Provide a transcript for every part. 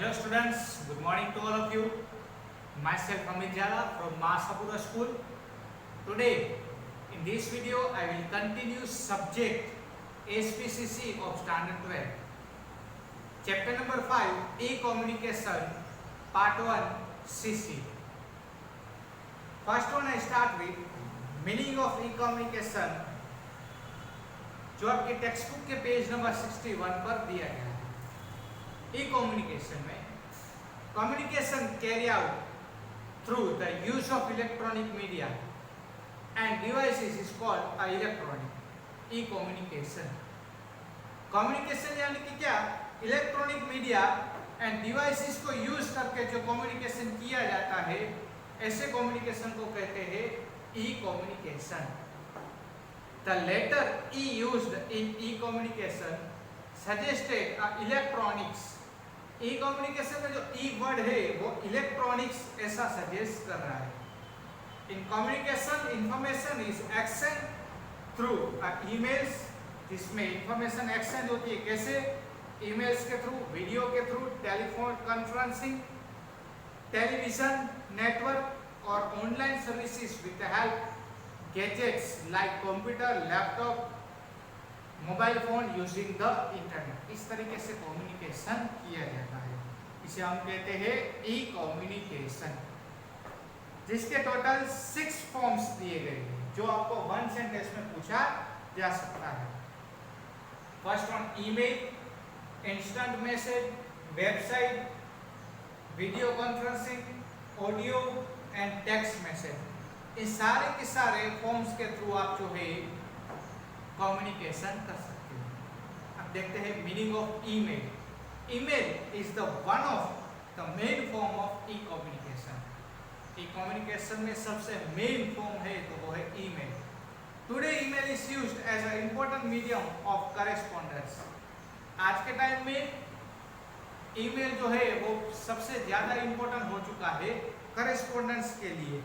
Hello students, good morning to all of you. Myself Amit Jala from Mahasapura School. Today in this video I will continue subject SPCC of standard 12. Chapter number 5 E-communication part 1 CC. First one I start with meaning of e-communication जो आपके text book के page number 61 पर दिया गया है। E-communication में communication carry out through the use of electronic media and devices is called a electronic e-communication. Communication यानी कि क्या, इलेक्ट्रॉनिक मीडिया एंड डिवाइसेस को यूज करके जो कम्युनिकेशन किया जाता है, ऐसे कम्युनिकेशन को कहते हैं e-communication. The letter E used in e-communication suggested electronics. ई-कम्युनिकेशन में जो ई वर्ड है वो इलेक्ट्रॉनिक्स ऐसा सजेस्ट कर रहा है. In communication information is exchange through emails, जिसमें इंफॉर्मेशन एक्सचेंज होती है कैसे, ईमेल्स के थ्रू, वीडियो के थ्रू, टेलीफोन कॉन्फ्रेंसिंग, टेलीविजन नेटवर्क और online services with help gadgets like computer, laptop, mobile phone using the internet. इस तरीके से कम्युनिकेशन किया जाता है. इसे हम कहते हैं ई कम्युनिकेशन, जिसके टोटल 6 फॉर्म्स दिए गए हैं जो आपको 1 सेंटेंस में पूछा जा सकता है. First one email, instant message, website, video conferencing, audio and text message. इस सारे के सारे फॉर्म्स के थ्रू आप जो है कम्युनिकेशन कर सकते हो. अब देखते हैं meaning of email. Email is the one of the main form of e communication. E communication में सबसे मेन फॉर्म है तो वो है email. Today email is used as a important medium of correspondence. आज के टाइम में ईमेल जो है वो सबसे ज्यादा इंपॉर्टेंट हो चुका है करेस्पॉन्डेंस के लिए.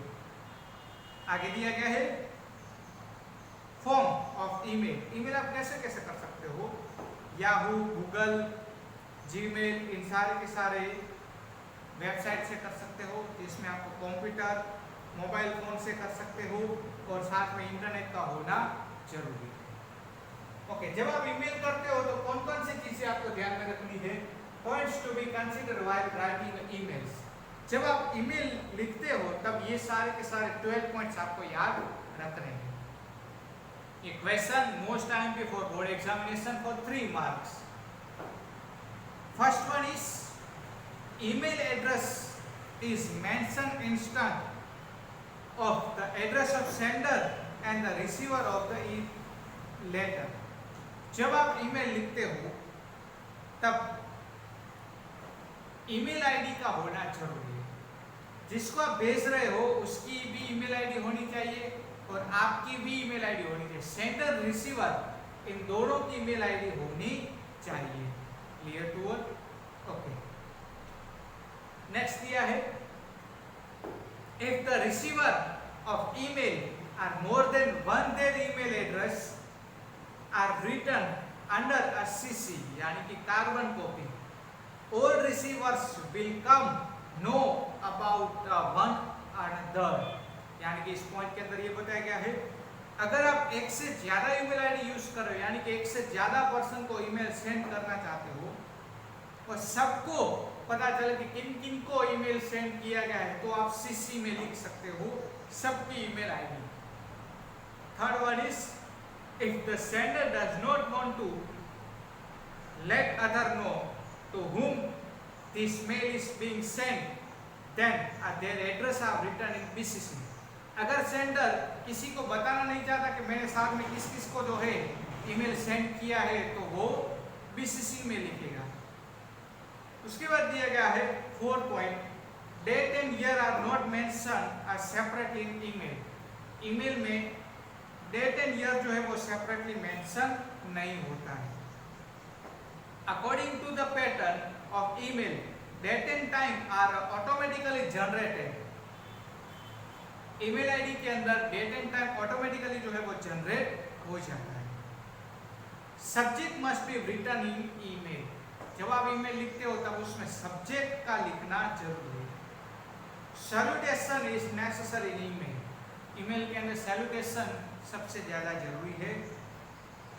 आगे दिया गया है फॉर्म ऑफ ईमेल. ईमेल आप कैसे कैसे कर सकते हो, याहू, गूगल, जीमेल, इन सारे के सारे वेबसाइट से कर सकते हो, जिसमें आपको कंप्यूटर, मोबाइल फोन से कर सकते हो और साथ में इंटरनेट का होना जरूरी है. ओके, जब आप ईमेल करते हो तो कौन कौन सी चीजें आपको ध्यान में रखनी है. Points to be consider while writing emails. जब आप ईमेल लिखते हो तब ये सारे के सारे 12 पॉइंट्स आपको याद रखने हैं. A question most time before board examination for 3 marks. First one is email address is mentioned instead of the address of sender and the receiver of the letter. जब आप ईमेल लिखते हो तब ईमेल आईडी का होना जरूरी है. जिसको आप भेज रहे हो उसकी भी ईमेल आईडी होनी चाहिए और आपकी भी ईमेल आईडी होनी चाहिए. सेंडर, रिसीवर, इन दोनों की ईमेल आईडी होनी चाहिए. Clear to all? Okay. Next दिया है if the receiver of email are more than one their email address are written under a CC यानी कि carbon copy, all receivers will come know about one another. यानी कि इस point के अंदर ये बताया गया है अगर आप एक से ज्यादा ईमेल आईडी यूज कर रहे हो, यानी कि एक से ज्यादा पर्सन को ईमेल सेंड करना चाहते हो और सबको पता चले कि किन किन को ईमेल सेंड किया गया है, तो आप सीसी में लिख सकते हो सबकी email ID. Third one is if the sender does not want to let other know to whom this mail is being sent, then their address are written in BCC. अगर सेंडर किसी को बताना नहीं चाहता कि मैंने साथ में किस किस को जो है ईमेल सेंड किया है तो वो बीसीसी में लिखेगा. उसके बाद दिया गया है 4 point date and year are not mention separate in email. Email में डेट एंड ईयर जो है वो सेपरेटली मेंशन नहीं होता है. According to the pattern of email, date and time are automatically generated. Email ID के अंदर डेट एंड टाइम ऑटोमेटिकली जो है वो जनरेट हो जाता है. Subject must be written in email. जब आप ईमेल लिखते हो तब उसमें सब्जेक्ट का लिखना जरूरी है। Salutation is necessary in email. Email के अंदर सैल्यूटेशन सबसे ज्यादा जरूरी है।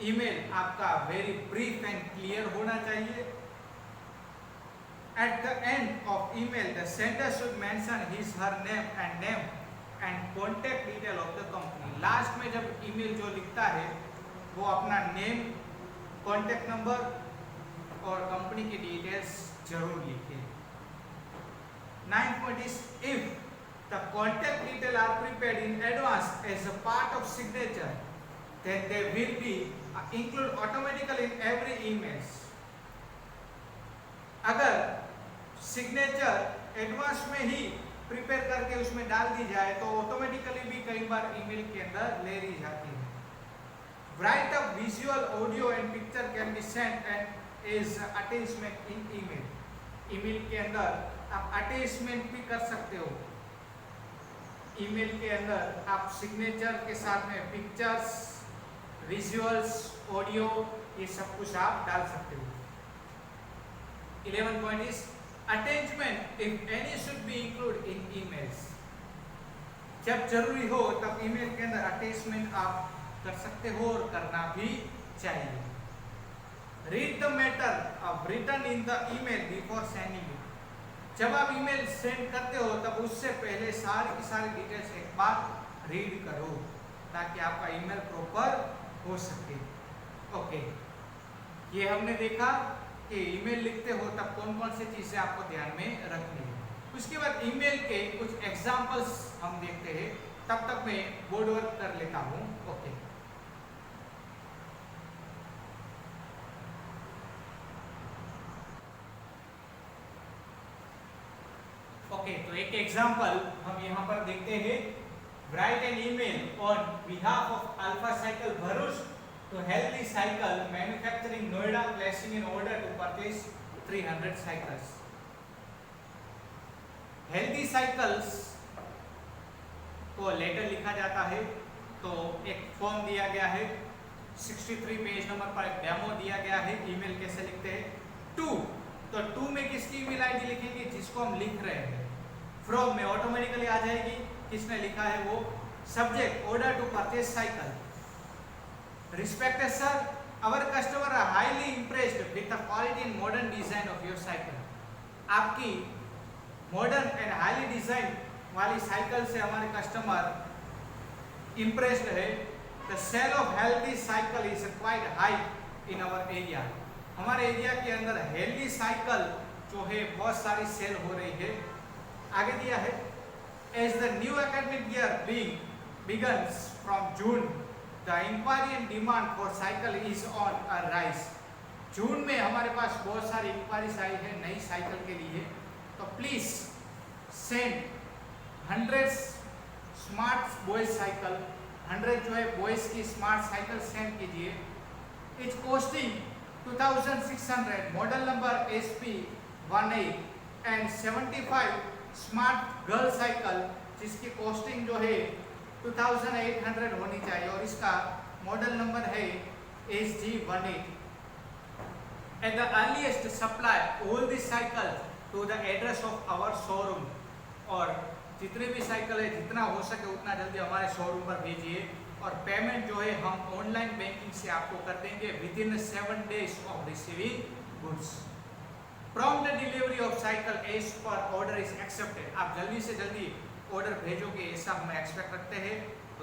ईमेल आपका वेरी ब्रीफ एंड क्लियर होना चाहिए। At the end of email, the sender should mention his her name and contact detail of the company. Last में जब ईमेल जो लिखता है वो अपना नेम, कॉन्टेक्ट नंबर और कंपनी की डिटेल्स जरूर लिखे। 9th point is if the contact detail are prepared in advance as a part of signature, then they will be included automatically in every emails. अगर सिग्नेचर एडवांस में ही prepare करके उसमें डाल दी जाए तो ऑटोमेटिकली भी कई बार ईमेल के अंदर ले ली जाती है। Right up visual audio and picture can be sent and is attachment in email. Email के अंदर आप अटैचमेंट भी कर सकते हो। ईमेल के अंदर आप सिग्नेचर के साथ में पिक्चर्स, विजुअल्स, ऑडियो ये सब कुछ आप डाल सकते हो। 11th point is attachment if any should be included in emails. जब जरूरी हो तब ईमेल के अंदर अटैचमेंट आप कर सकते हो और करना भी चाहिए। Read the matter of written in the email before sending it. जब आप ईमेल सेंड करते हो तब उससे पहले सारी की सारी डिटेल्स एक बार रीड करो ताकि आपका ईमेल प्रॉपर हो सके। ओके, ये हमने देखा कि ईमेल लिखते हो तब कौन कौन सी चीजें आपको ध्यान में रखनी है। उसके बाद ईमेल के कुछ एग्जांपल्स हम देखते हैं। तब तक मैं बोर्ड वर्क कर लेता हूँ। ओके, तो एक एग्जांपल हम यहाँ पर देखते हैं। Write an email on behalf of alpha Cycle Bharuch to Healthy Cycle Manufacturing Noida, placing in order to purchase 300 cycles. Healthy Cycles को लेटर लिखा जाता है तो एक फॉर्म दिया गया है। 63 पेज नंबर पर एक डेमो दिया गया है। ईमेल कैसे लिखते हैं? टू, तो टू में किसकी ईमेल आईडी लिखेंगे? जिसको हम लिख रहे हैं। फ्रॉम में ऑटोमेटिकली आ जाएगी। किसने लिखा है वो? Subject order to purchase cycle. Respected sir, our customer are highly impressed with the quality and modern design of your cycle. आपकी modern and highly design वाली साइकिल से हमारे कस्टमर impressed है। The sale of healthy cycle is quite high in our area. हमारे area के अंदर healthy cycle जो है बहुत सारी सेल हो रही है। आगे दिया है as the new academic year begins from June, the inquiry and demand for cycle is on a rise. जून में हमारे पास बहुत सारी इंक्वायरीज आई है नई साइकिल के लिए। तो please send 100 smart boys cycle. 100 जो है बॉयज की स्मार्ट साइकिल सेंड कीजिए। It's costing 2600, model number SP18 and 75 smart girl cycle जिसकी कॉस्टिंग जो है 2800 होनी चाहिए और इसका मॉडल नंबर है SG18। At the earliest supply all this cycle to the address of our showroom. और जितने भी साइकिल है जितना हो सके उतना जल्दी हमारे शोरूम पर भेजिए। और पेमेंट जो है हम ऑनलाइन बैंकिंग से आपको कर देंगे within 7 days of receiving goods. Prompt delivery of cycle as per order is accepted. आप जल्दी से जल्दी ऑर्डर भेजोगे ऐसा हम एक्सपेक्ट करते हैं।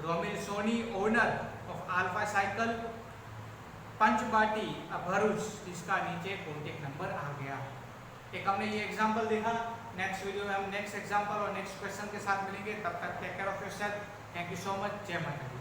Romil Soni, owner of alpha cycle, Panchbati Bharuch, जिसका नीचे कॉन्टेक्ट नंबर आ गया। एक हमने ये एग्जांपल देखा। नेक्स्ट वीडियो में हम नेक्स्ट एग्जांपल और नेक्स्ट क्वेश्चन के साथ मिलेंगे। तब तक take care of yourself. Thank you so much. जय माता दी।